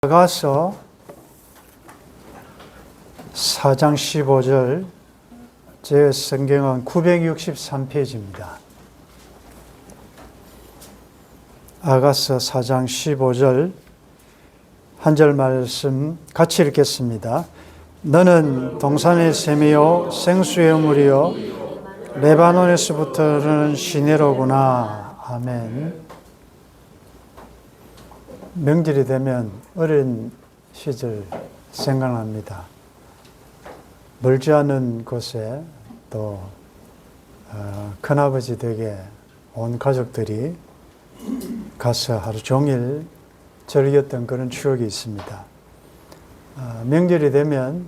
아가서 4장 15절, 제 성경은 963페이지입니다. 아가서 4장 15절 한 절 말씀 같이 읽겠습니다. 너는 동산의 샘이요 생수의 우물이요 레바논에서부터는 시내로구나. 아멘. 명절이 되면 어린 시절 생각납니다. 멀지 않은 곳에 또 큰아버지 댁에 온 가족들이 가서 하루 종일 즐겼던 그런 추억이 있습니다. 명절이 되면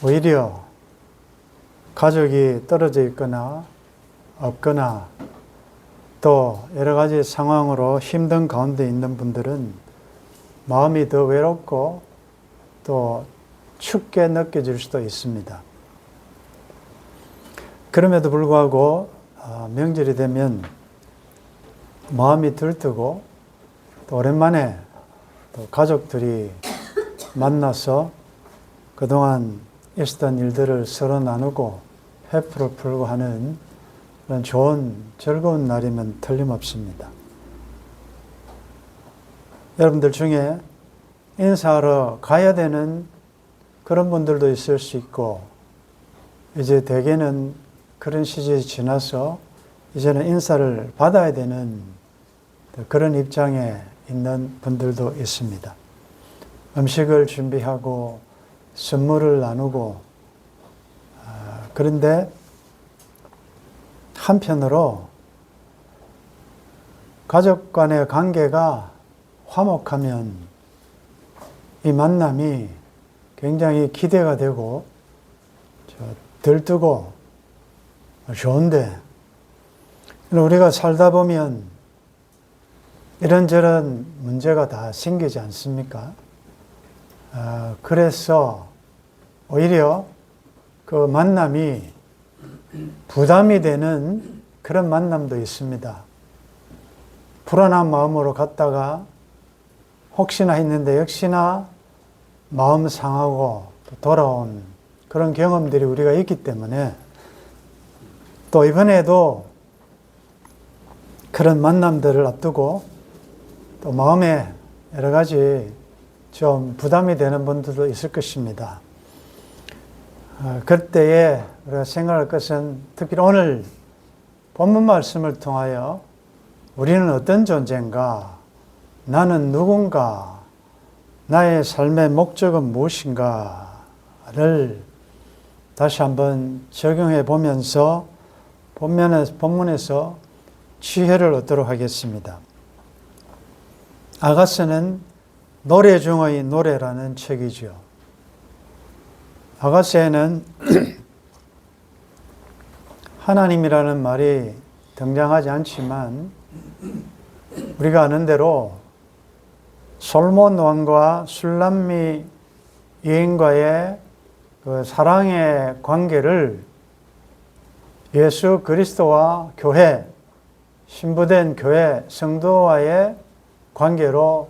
오히려 가족이 떨어져 있거나 없거나 또 여러 가지 상황으로 힘든 가운데 있는 분들은 마음이 더 외롭고 또 춥게 느껴질 수도 있습니다. 그럼에도 불구하고 명절이 되면 마음이 들뜨고 또 오랜만에 또 가족들이 만나서 그동안 있었던 일들을 서로 나누고 회풀을 풀고 하는 그런 좋은 즐거운 날이면 틀림없습니다. 여러분들 중에 인사하러 가야 되는 그런 분들도 있을 수 있고, 이제 대개는 그런 시절이 지나서 이제는 인사를 받아야 되는 그런 입장에 있는 분들도 있습니다. 음식을 준비하고 선물을 나누고, 그런데 한편으로 가족 간의 관계가 화목하면 이 만남이 굉장히 기대가 되고 들뜨고 좋은데, 우리가 살다 보면 이런저런 문제가 다 생기지 않습니까? 그래서 오히려 그 만남이 부담이 되는 그런 만남도 있습니다. 불안한 마음으로 갔다가 혹시나 했는데 역시나 마음 상하고 또 돌아온 그런 경험들이 우리가 있기 때문에 또 이번에도 그런 만남들을 앞두고 또 마음에 여러 가지 좀 부담이 되는 분들도 있을 것입니다. 그때에 우리가 생각할 것은 특히 오늘 본문 말씀을 통하여 우리는 어떤 존재인가, 나는 누군가, 나의 삶의 목적은 무엇인가를 다시 한번 적용해 보면서 본문에서 지혜를 얻도록 하겠습니다. 아가서는 노래 중의 노래라는 책이죠. 아가서에는 하나님이라는 말이 등장하지 않지만 우리가 아는 대로 솔몬 왕과 술람미 여인과의 그 사랑의 관계를 예수 그리스도와 교회, 신부된 교회 성도와의 관계로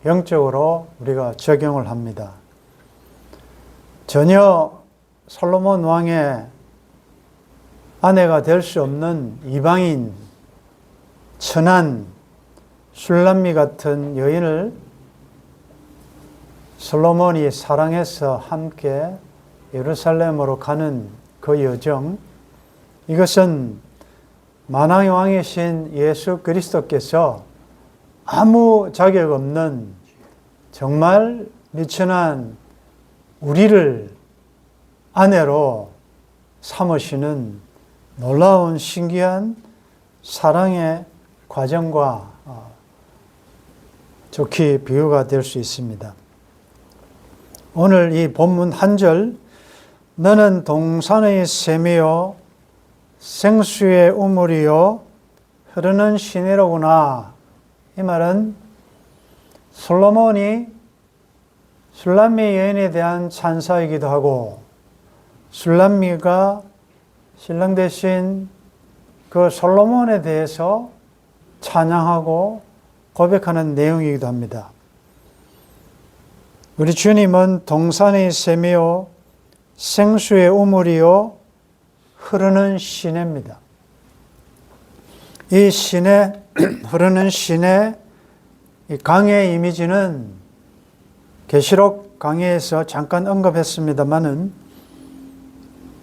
영적으로 우리가 적용을 합니다. 전혀 솔로몬 왕의 아내가 될 수 없는 이방인, 천한, 술람미 같은 여인을 솔로몬이 사랑해서 함께 예루살렘으로 가는 그 여정, 이것은 만왕의 왕이신 예수 그리스도께서 아무 자격 없는 정말 미천한 우리를 아내로 삼으시는 놀라운 신기한 사랑의 과정과 좋게 비유가 될 수 있습니다. 오늘 이 본문 한 절, 너는 동산의 샘이요 생수의 우물이요 흐르는 시내로구나. 이 말은 솔로몬이 술람미 여인에 대한 찬사이기도 하고, 술람미가 신랑 대신 그 솔로몬에 대해서 찬양하고 고백하는 내용이기도 합니다. 우리 주님은 동산의 샘이요 생수의 우물이요 흐르는 시내입니다. 이 시내, 흐르는 시내, 이 강의 이미지는 계시록 강의에서 잠깐 언급했습니다마는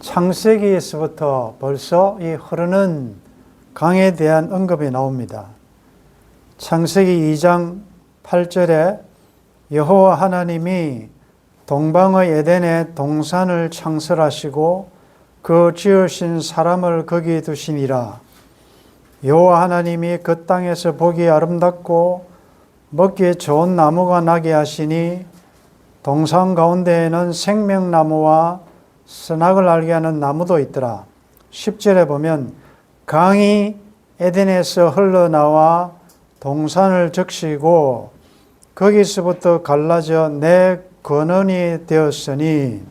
창세기에서부터 벌써 이 흐르는 강에 대한 언급이 나옵니다. 창세기 2장 8절에 여호와 하나님이 동방의 에덴에 동산을 창설하시고 그 지으신 사람을 거기 두시니라. 여호와 하나님이 그 땅에서 보기 아름답고 먹기에 좋은 나무가 나게 하시니 동산 가운데에는 생명나무와 선악을 알게 하는 나무도 있더라. 10절에 보면 강이 에덴에서 흘러나와 동산을 적시고 거기서부터 갈라져 내 근원이 되었으니,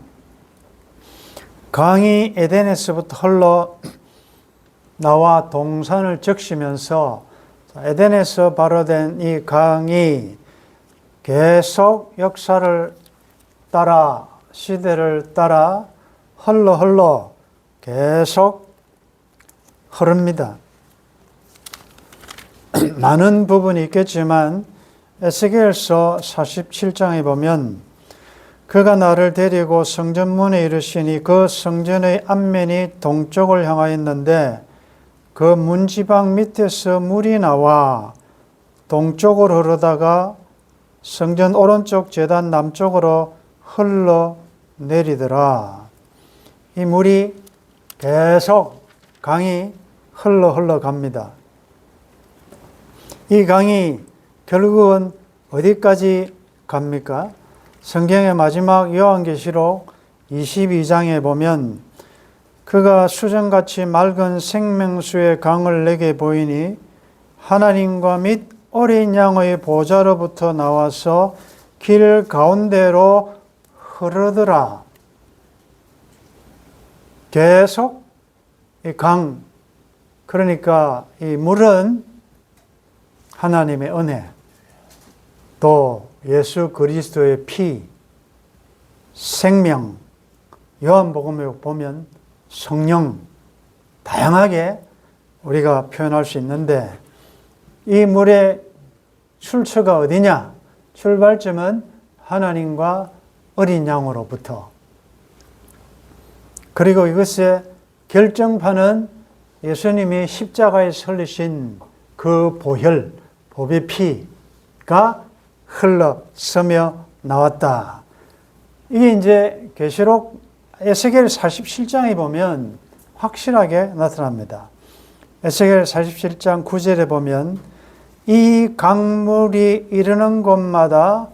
강이 에덴에서부터 흘러나와 동산을 적시면서 에덴에서 발효된 이 강이 계속 역사를 따라 시대를 따라 흘러 계속 흐릅니다. 많은 부분이 있겠지만 에스겔서 47장에 보면 그가 나를 데리고 성전문에 이르시니 그 성전의 앞면이 동쪽을 향하였는데 그 문지방 밑에서 물이 나와 동쪽으로 흐르다가 성전 오른쪽 제단 남쪽으로 흘러내리더라. 이 물이 계속 강이 흘러갑니다. 이 강이 결국은 어디까지 갑니까? 성경의 마지막 요한계시록 22장에 보면 그가 수정같이 맑은 생명수의 강을 내게 보이니 하나님과 및 어린 양의 보좌로부터 나와서 길 가운데로 흐르더라. 계속 이 강, 그러니까 이 물은 하나님의 은혜, 또 예수 그리스도의 피, 생명, 요한복음에 보면 성령, 다양하게 우리가 표현할 수 있는데 이 물의 출처가 어디냐? 출발점은 하나님과 어린 양으로부터, 그리고 이것의 결정판은 예수님이 십자가에 설리신 그 보혈, 보배 피가 흘러서며 나왔다. 이게 이제 계시록 에스겔 47장에 보면 확실하게 나타납니다. 에스겔 47장 9절에 보면 이 강물이 이르는 곳마다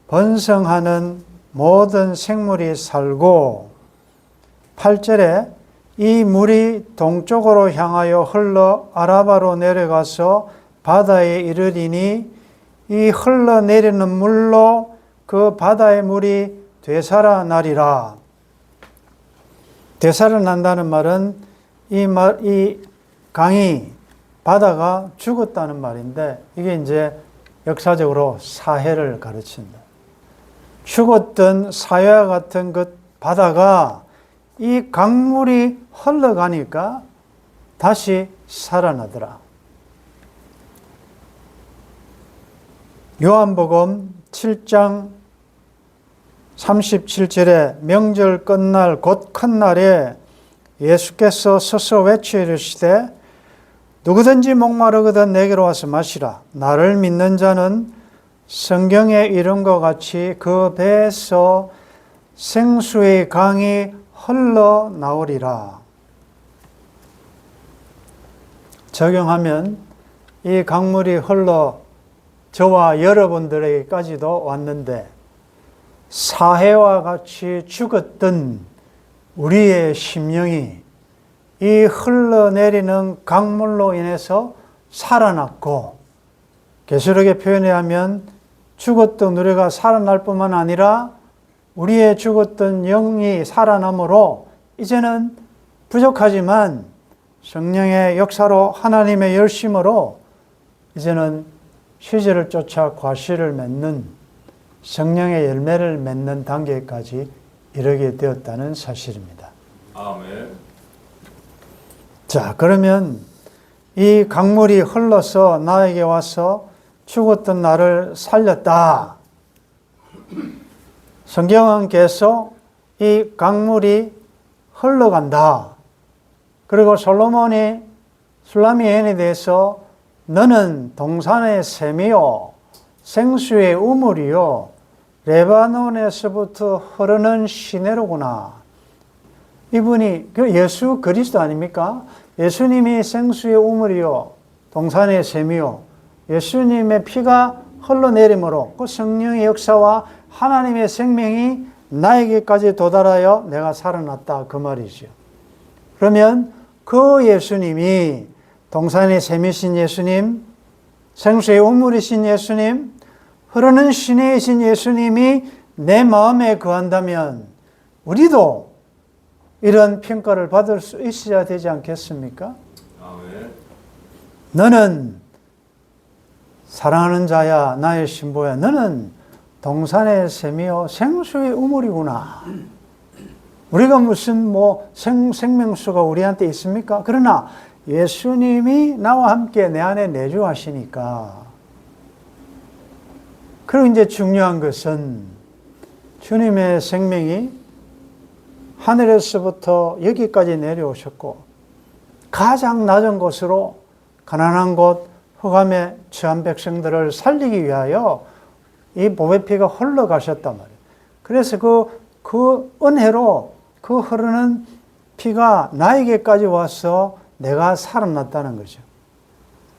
번성하는 모든 생물이 살고, 8절에 이 물이 동쪽으로 향하여 흘러 아라바로 내려가서 바다에 이르리니 이 흘러내리는 물로 그 바다의 물이 되살아나리라. 되살아난다는 말은 이 강이, 바다가 죽었다는 말인데 이게 이제 역사적으로 사해를 가르친다. 죽었던 사해와 같은 그 바다가 이 강물이 흘러가니까 다시 살아나더라. 요한복음 7장 37절에 명절 끝날 곧 큰 날에 예수께서 서서 외쳐 이르시되 누구든지 목마르거든 내게로 와서 마시라. 나를 믿는 자는 성경에 이른 것 같이 그 배에서 생수의 강이 흘러나오리라. 적용하면 이 강물이 흘러 저와 여러분들에게까지도 왔는데 사해와 같이 죽었던 우리의 심령이 이 흘러내리는 강물로 인해서 살아났고, 계시록의 표현에 하면 죽었던 우리가 살아날 뿐만 아니라 우리의 죽었던 영이 살아남으로 이제는 부족하지만 성령의 역사로 하나님의 열심으로 이제는 시제를 쫓아 과실을 맺는 성령의 열매를 맺는 단계까지 이르게 되었다는 사실입니다. 아멘. 자, 그러면 이 강물이 흘러서 나에게 와서 죽었던 나를 살렸다. 성경은 계속 이 강물이 흘러간다. 그리고 솔로몬이 술람미 여인에 대해서 너는 동산의 샘이요 생수의 우물이요 레바논에서부터 흐르는 시내로구나. 이분이 예수 그리스도 아닙니까? 예수님이 생수의 우물이요 동산의 샘이요 예수님의 피가 흘러내림으로 그 성령의 역사와 하나님의 생명이 나에게까지 도달하여 내가 살아났다 그 말이죠. 그러면 그 예수님이 동산의 샘이신 예수님, 생수의 우물이신 예수님, 흐르는 시내이신 예수님이 내 마음에 거한다면 우리도 이런 평가를 받을 수 있어야 되지 않겠습니까? 아멘. 너는 사랑하는 자야 나의 신부야 너는 동산의 샘이요 생수의 우물이구나. 우리가 무슨 생명수가 우리한테 있습니까? 그러나 예수님이 나와 함께 내 안에 내주하시니까. 그리고 이제 중요한 것은 주님의 생명이 하늘에서부터 여기까지 내려오셨고 가장 낮은 곳으로 가난한 곳 흑암에 처한 백성들을 살리기 위하여 이 보배 피가 흘러가셨단 말이에요. 그래서 그 은혜로 그 흐르는 피가 나에게까지 와서 내가 살아났다는 거죠.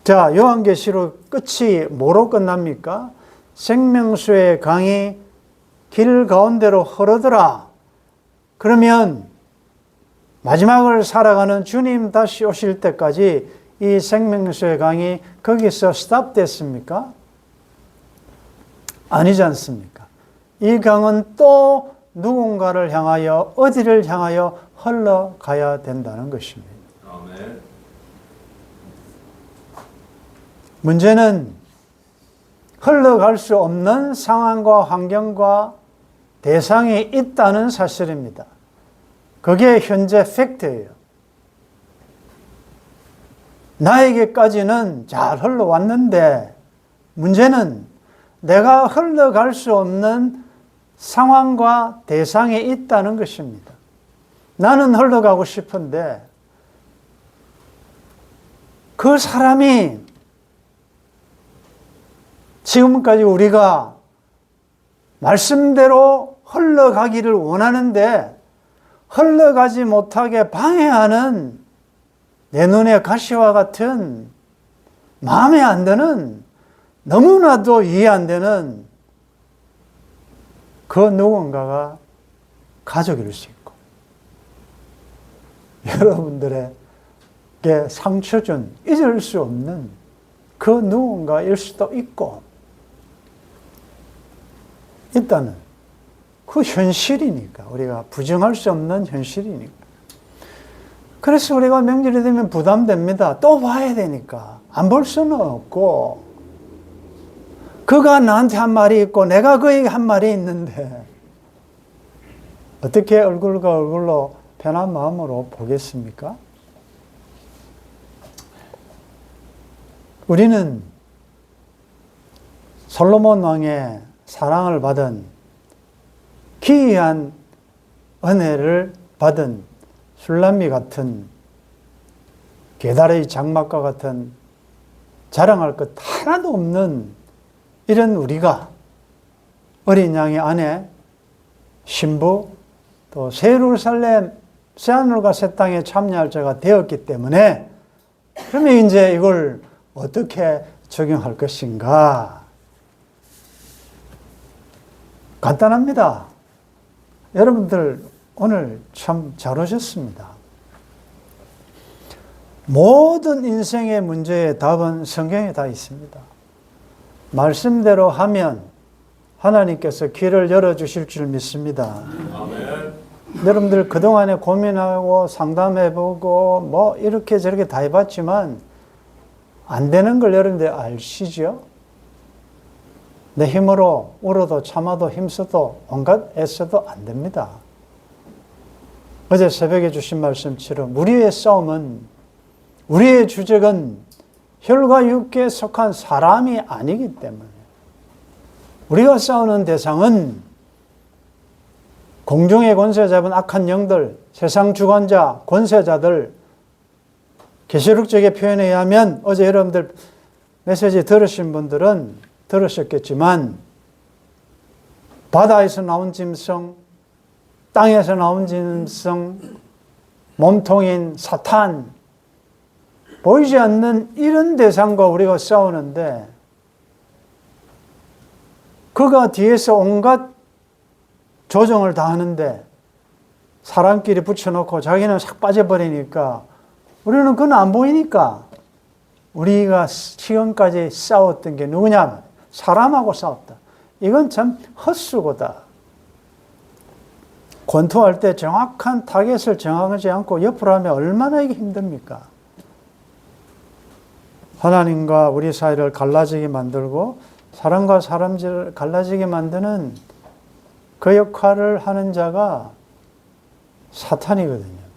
자, 요한계시록 끝이 뭐로 끝납니까? 생명수의 강이 길 가운데로 흐르더라. 그러면 마지막을 살아가는 주님 다시 오실 때까지 이 생명수의 강이 거기서 스탑됐습니까? 아니지 않습니까? 이 강은 또 누군가를 향하여 어디를 향하여 흘러가야 된다는 것입니다. 아멘. 문제는 흘러갈 수 없는 상황과 환경과 대상이 있다는 사실입니다. 그게 현재 팩트예요. 나에게까지는 잘 흘러왔는데 문제는 내가 흘러갈 수 없는 상황과 대상이 있다는 것입니다. 나는 흘러가고 싶은데 그 사람이 지금까지 우리가 말씀대로 흘러가기를 원하는데 흘러가지 못하게 방해하는 내 눈의 가시와 같은 마음에 안 드는 너무나도 이해 안 되는 그 누군가가 가족일 수 있고 여러분들에게 상처 준 잊을 수 없는 그 누군가일 수도 있고 일단은 그 현실이니까 우리가 부정할 수 없는 현실이니까 그래서 우리가 명절이 되면 부담됩니다. 또 봐야 되니까 안 볼 수는 없고 그가 나한테 한 말이 있고 내가 그에게 한 말이 있는데 어떻게 얼굴과 얼굴로 편한 마음으로 보겠습니까? 우리는 솔로몬 왕의 사랑을 받은 기이한 은혜를 받은 술람미 같은 게다르의 장막과 같은 자랑할 것 하나도 없는 이런 우리가 어린 양의 아내, 신부, 또 새 예루살렘, 새하늘과 새 땅에 참여할 자가 되었기 때문에 그러면 이제 이걸 어떻게 적용할 것인가? 간단합니다. 여러분들 오늘 참 잘 오셨습니다. 모든 인생의 문제의 답은 성경에 다 있습니다. 말씀대로 하면 하나님께서 길을 열어주실 줄 믿습니다. 아멘. 여러분들 그동안에 고민하고 상담해보고 뭐 이렇게 저렇게 다 해봤지만 안 되는 걸 여러분들 아시죠? 내 힘으로 울어도 참아도 힘써도 온갖 애써도 안 됩니다. 어제 새벽에 주신 말씀처럼 우리의 싸움은, 우리의 주적은 혈과 육계에 속한 사람이 아니기 때문에, 우리가 싸우는 대상은 공중의 권세 잡은 악한 영들, 세상 주관자, 권세자들. 계시록적의 표현에 의하면 어제 여러분들 메시지 들으신 분들은 들으셨겠지만, 바다에서 나온 짐승, 땅에서 나온 짐승, 몸통인 사탄, 보이지 않는 이런 대상과 우리가 싸우는데, 그가 뒤에서 온갖 조정을 다 하는데 사람끼리 붙여놓고 자기는 싹 빠져버리니까 우리는 그건 안 보이니까, 우리가 지금까지 싸웠던 게 누구냐? 사람하고 싸웠다. 이건 참 헛수고다. 권투할 때 정확한 타겟을 정하지 않고 옆으로 하면 얼마나 이게 힘듭니까? 하나님과 우리 사이를 갈라지게 만들고 사람과 사람을 갈라지게 만드는 그 역할을 하는 자가 사탄이거든요.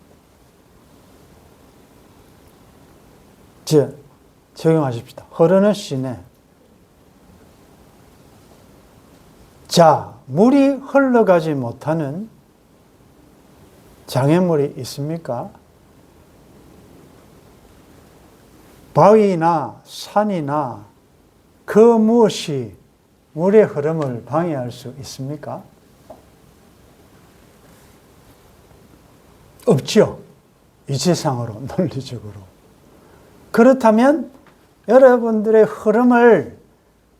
적용하십시다. 흐르는 시내. 자, 물이 흘러가지 못하는 장애물이 있습니까? 바위나 산이나 그 무엇이 물의 흐름을 방해할 수 있습니까? 없죠. 이치상으로, 논리적으로. 그렇다면 여러분들의 흐름을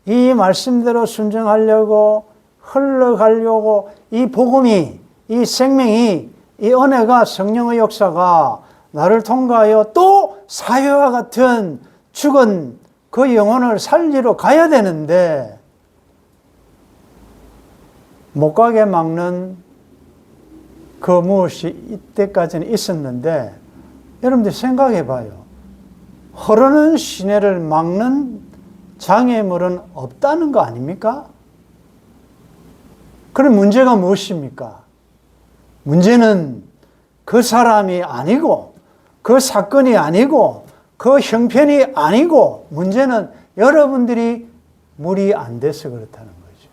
이 말씀대로 순종하려고, 흘러가려고, 이 복음이, 이 생명이, 이 은혜가, 성령의 역사가 나를 통과하여 또 사회와 같은 죽은 그 영혼을 살리러 가야 되는데, 못 가게 막는 그 무엇이 이때까지는 있었는데, 여러분들 생각해 봐요. 흐르는 시내를 막는 장애물은 없다는 거 아닙니까? 그럼 문제가 무엇입니까? 문제는 그 사람이 아니고, 그 사건이 아니고, 그 형편이 아니고, 문제는 여러분들이 물이 안 돼서 그렇다는 거죠.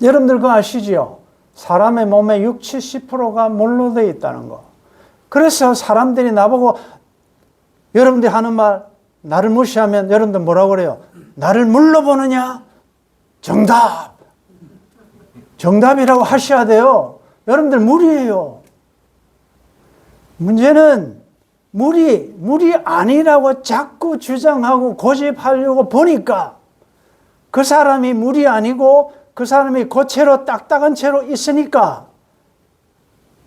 여러분들 그거 아시죠? 사람의 몸의 60~70%가 물로 되어 있다는 거. 그래서 사람들이 나보고, 여러분들이 하는 말, 나를 무시하면 여러분들 뭐라고 그래요? 나를 물로 보느냐? 정답! 정답이라고 하셔야 돼요. 여러분들 물이에요. 문제는 물이 아니라고 자꾸 주장하고 고집하려고 보니까 그 사람이 물이 아니고 그 사람이 고체로 딱딱한 채로 있으니까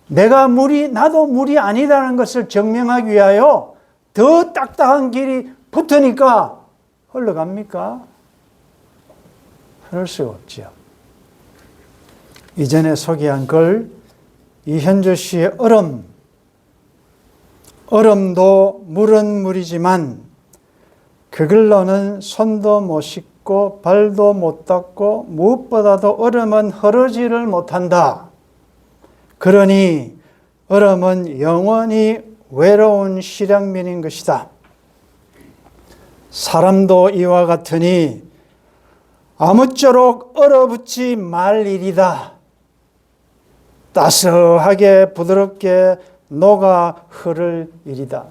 나도 물이 아니라는 것을 증명하기 위하여 더 딱딱한 길이 붙으니까 흘러갑니까? 그럴 수가 없죠. 이전에 소개한 글, 이현주 씨의 얼음도 물은 물이지만 그걸로는 손도 못 씻고 발도 못 닦고 무엇보다도 얼음은 흐르지를 못한다. 그러니 얼음은 영원히 외로운 실향민인 것이다. 사람도 이와 같으니 아무쪼록 얼어붙지 말 일이다. 따스하게 부드럽게 녹아 흐를 일이다.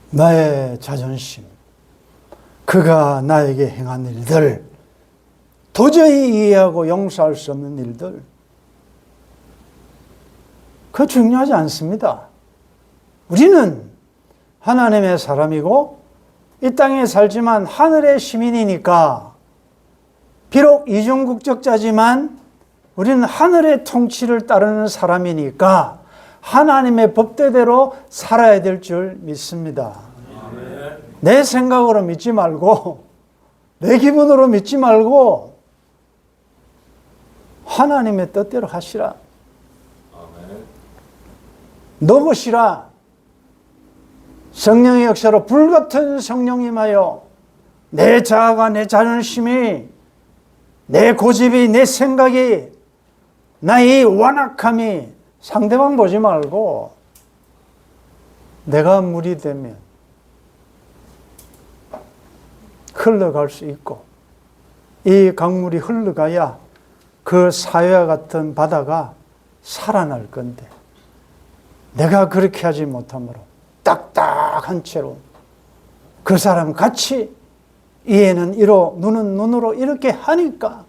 나의 자존심, 그가 나에게 행한 일들, 도저히 이해하고 용서할 수 없는 일들, 그거 중요하지 않습니다. 우리는 하나님의 사람이고 이 땅에 살지만 하늘의 시민이니까, 비록 이중국적자지만 우리는 하늘의 통치를 따르는 사람이니까 하나님의 법대로 살아야 될 줄 믿습니다. 아멘. 내 생각으로 믿지 말고, 내 기분으로 믿지 말고 하나님의 뜻대로 하시라. 아멘. 너 것이라. 성령의 역사로 불같은 성령이 임하여 내 자아가, 내 자존심이, 내 고집이, 내 생각이, 나의 완악함이 상대방 보지 말고 내가 물이 되면 흘러갈 수 있고, 이 강물이 흘러가야 그 사회와 같은 바다가 살아날 건데, 내가 그렇게 하지 못하므로 딱딱한 채로 그 사람 같이 이에는 이로 눈은 눈으로 이렇게 하니까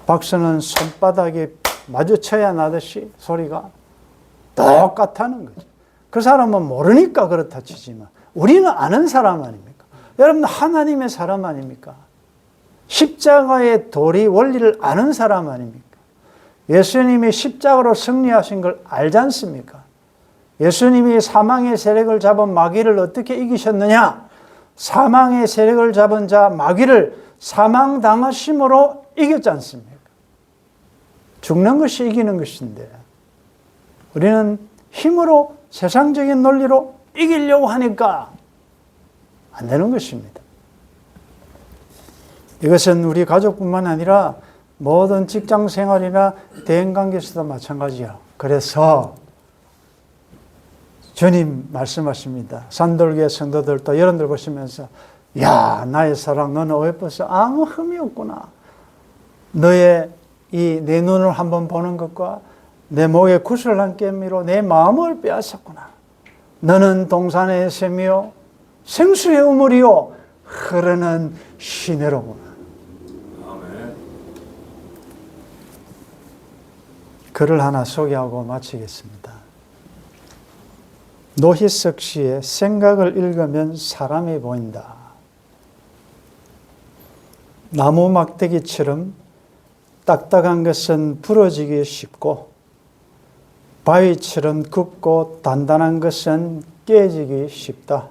박수는 손바닥에 마주쳐야 나듯이 소리가 똑같다는 거죠. 그 사람은 모르니까 그렇다 치지만 우리는 아는 사람 아닙니까? 여러분, 하나님의 사람 아닙니까? 십자가의 도리 원리를 아는 사람 아닙니까? 예수님이 십자가로 승리하신 걸 알지 않습니까? 예수님이 사망의 세력을 잡은 마귀를 어떻게 이기셨느냐? 사망의 세력을 잡은 자 마귀를 사망당하심으로 이겼지 않습니까? 죽는 것이 이기는 것인데 우리는 힘으로, 세상적인 논리로 이기려고 하니까 안 되는 것입니다. 이것은 우리 가족뿐만 아니라 모든 직장 생활이나 대인관계에서도 마찬가지야. 그래서 주님 말씀하십니다. 산돌교회 성도들도 여러분들 보시면서, 야, 나의 사랑, 너는 오해버서 아무 흠이 없구나. 너의 이 내 눈을 한번 보는 것과 내 목에 구슬한 깨미로 내 마음을 빼앗았구나. 너는 동산의 샘이요 생수의 우물이요 흐르는 시내로구나. 아멘. 글을 하나 소개하고 마치겠습니다. 노희석 씨의 생각을 읽으면 사람이 보인다. 나무 막대기처럼 딱딱한 것은 부러지기 쉽고 바위처럼 굽고 단단한 것은 깨지기 쉽다.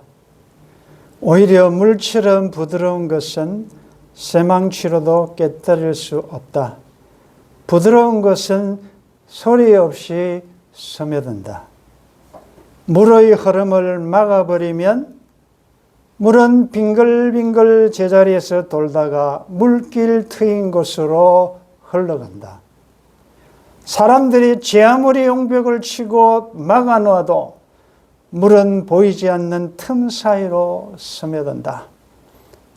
오히려 물처럼 부드러운 것은 쇠망치로도 깨뜨릴 수 없다. 부드러운 것은 소리 없이 스며든다. 물의 흐름을 막아버리면 물은 빙글빙글 제자리에서 돌다가 물길 트인 곳으로 흘러간다. 사람들이 제 아무리 용벽을 치고 막아놓아도 물은 보이지 않는 틈 사이로 스며든다.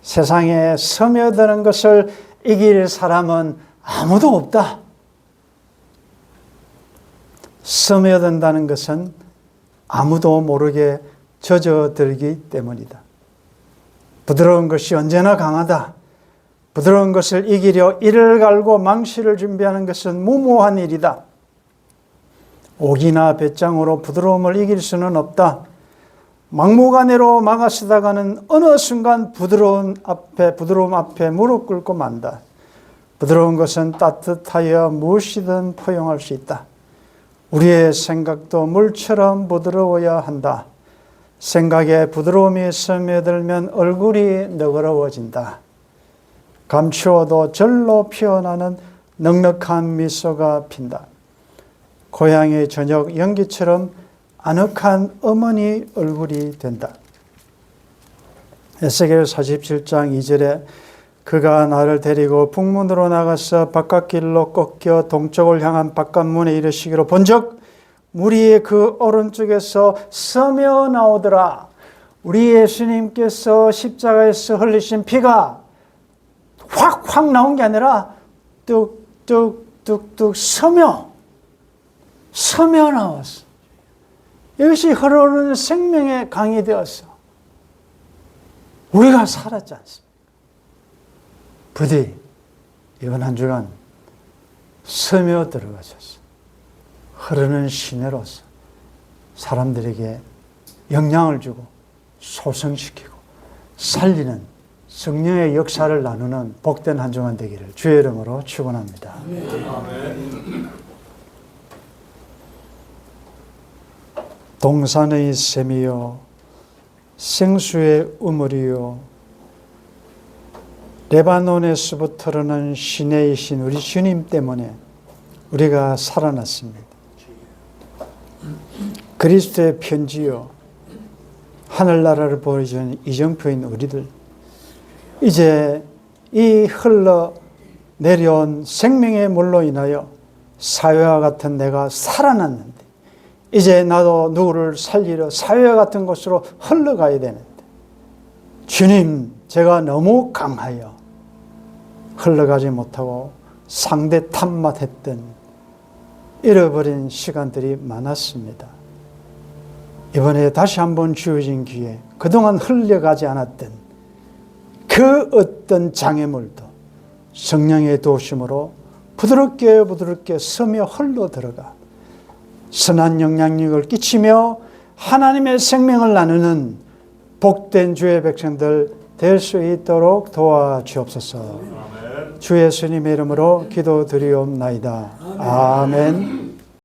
세상에 스며드는 것을 이길 사람은 아무도 없다. 스며든다는 것은 아무도 모르게 젖어들기 때문이다. 부드러운 것이 언제나 강하다. 부드러운 것을 이기려 이를 갈고 망치를 준비하는 것은 무모한 일이다. 옥이나 배짱으로 부드러움을 이길 수는 없다. 막무가내로 막아쓰다가는 어느 순간 부드러움 앞에 무릎 꿇고 만다. 부드러운 것은 따뜻하여 무엇이든 포용할 수 있다. 우리의 생각도 물처럼 부드러워야 한다. 생각에 부드러움이 스며들면 얼굴이 너그러워진다. 감추어도 절로 피어나는 넉넉한 미소가 핀다. 고향의 저녁 연기처럼 아늑한 어머니 얼굴이 된다. 에스겔 47장 2절에 그가 나를 데리고 북문으로 나가서 바깥길로 꺾여 동쪽을 향한 바깥문에 이르시기로 본즉 물이 그 오른쪽에서 스며 나오더라. 우리 예수님께서 십자가에서 흘리신 피가 확확 나온 게 아니라 뚝뚝뚝뚝 스며 나왔어. 이것이 흐르는 생명의 강이 되어서 우리가 살았지 않습니까? 부디 이번 한 주간 스며 들어가셔서 흐르는 시내로서 사람들에게 영향을 주고 소성시키고 살리는 성령의 역사를 나누는 복된 한 주간 되기를 주의 이름으로 축원합니다. 아멘. 동산의 샘이요 생수의 우물이요 레바논에서부터 흐르는 시내이신 우리 주님 때문에 우리가 살아났습니다. 그리스도의 편지요 하늘나라를 보여주는 이정표인 우리들, 이제 이 흘러 내려온 생명의 물로 인하여 사회와 같은 내가 살아났는데, 이제 나도 누구를 살리러 사회와 같은 곳으로 흘러가야 되는데, 주님, 제가 너무 강하여 흘러가지 못하고 상대 탓만 잃어버린 시간들이 많았습니다. 이번에 다시 한번 주어진 기회, 그동안 흘려가지 않았던 그 어떤 장애물도 성령의 도우심으로 부드럽게 스며 흘러 들어가 선한 영향력을 끼치며 하나님의 생명을 나누는 복된 주의 백성들 될 수 있도록 도와주옵소서. 아멘. 주 예수님의 이름으로 기도드리옵나이다. 아멘.